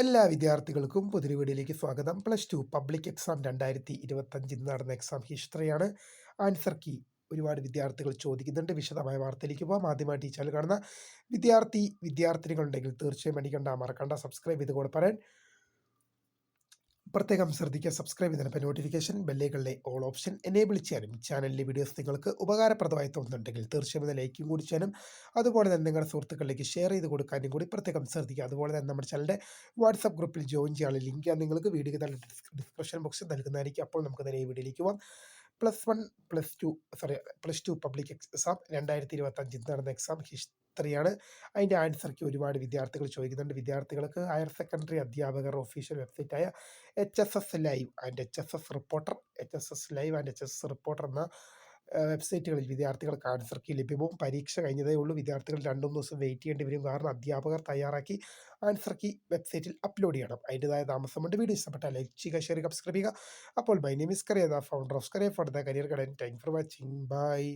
എല്ലാ വിദ്യാർത്ഥികൾക്കും പുതിയൊരു വീഡിയോയിലേക്ക് സ്വാഗതം. +2 പബ്ലിക് എക്സാം 2025 നടന്ന എക്സാം ഹിസ്റ്ററിയാണ്. ആൻസർ കീ ഒരുപാട് വിദ്യാർത്ഥികൾ ചോദിക്കുന്നുണ്ട്. വിശദമായ വാർത്തയിലേക്ക് പോകാം. ആദ്യമായിട്ട് ഈ ചാനൽ കാണുന്ന വിദ്യാർത്ഥികളുണ്ടെങ്കിൽ തീർച്ചയായും മറക്കണ്ട സബ്സ്ക്രൈബ് ചെയ്ത് കൂടെ പറയാൻ പ്രത്യേകം ശ്രദ്ധിക്കുക. സബ്സ്ക്രൈബ് ചെയ്തതിനൊപ്പം നോട്ടിഫിക്കേഷൻ ബെല്ലുകളിലെ ഓൾ ഓപ്ഷൻ എനേബിൾ ചെയ്യാനും ചാനലിലെ വീഡിയോസ് നിങ്ങൾക്ക് ഉപകാരപ്രദമായി തോന്നുന്നുണ്ടെങ്കിൽ തീർച്ചയായും ലൈക്കും കൂടി ചെയ്യാനും അതുപോലെ തന്നെ നിങ്ങളുടെ സുഹൃത്തുക്കളിലേക്ക് ഷെയർ ചെയ്ത് കൊടുക്കാനും കൂടി പ്രത്യേകം ശ്രദ്ധിക്കുക. അതുപോലെ തന്നെ നമ്മുടെ ചാനലിൻ്റെ വാട്സപ്പ് ഗ്രൂപ്പിൽ ജോയിൻ ചെയ്യാനുള്ള ലിങ്ക് ഞാൻ നിങ്ങൾക്ക് വീഡിയോ ഡിസ്ക്രിപ്ഷൻ ബോക്സിൽ നൽകുന്നതായിരിക്കും. അപ്പോൾ നമുക്ക് നേരെ ഈ വീഡിയോയിലേക്ക് പോകാം. +1 +2 പബ്ലിക് എക്സാം 2025 നടന്ന എക്സാം ഹിസ്റ്ററിയാണ്. അതിൻ്റെ ആൻസർ കീ ഒരുപാട് വിദ്യാർത്ഥികൾ ചോദിക്കുന്നുണ്ട്. വിദ്യാർത്ഥികൾക്ക് ഹയർ സെക്കൻഡറി അധ്യാപകർ ഒഫീഷ്യൽ വെബ്സൈറ്റായ HSS live and HSS reporter എന്ന വെബ്സൈറ്റുകളിൽ വിദ്യാർത്ഥികൾക്ക് ആൻസർ കീ ലഭ്യവും. പരീക്ഷ കഴിഞ്ഞതേ ഉള്ളൂ. വിദ്യാർത്ഥികൾ 2-3 ദിവസം വെയിറ്റ് ചെയ്യേണ്ടി വരും. കാരണം അധ്യാപകർ തയ്യാറാക്കി ആൻസർ കീ വെബ്സൈറ്റിൽ അപ്ലോഡ് ചെയ്യണം. അതിൻ്റെതായ താമസമുണ്ട്. വീഡിയോ ഇഷ്ടപ്പെട്ടാൽ ലൈക്ക് ചെയ്യുക, ഷെയർ ചെയ്യുക, സബ്സ്ക്രൈബ് ചെയ്യുക. അപ്പോൾ my name is Kariya, the founder of Kariya for the career guidance. Thank for watching. By.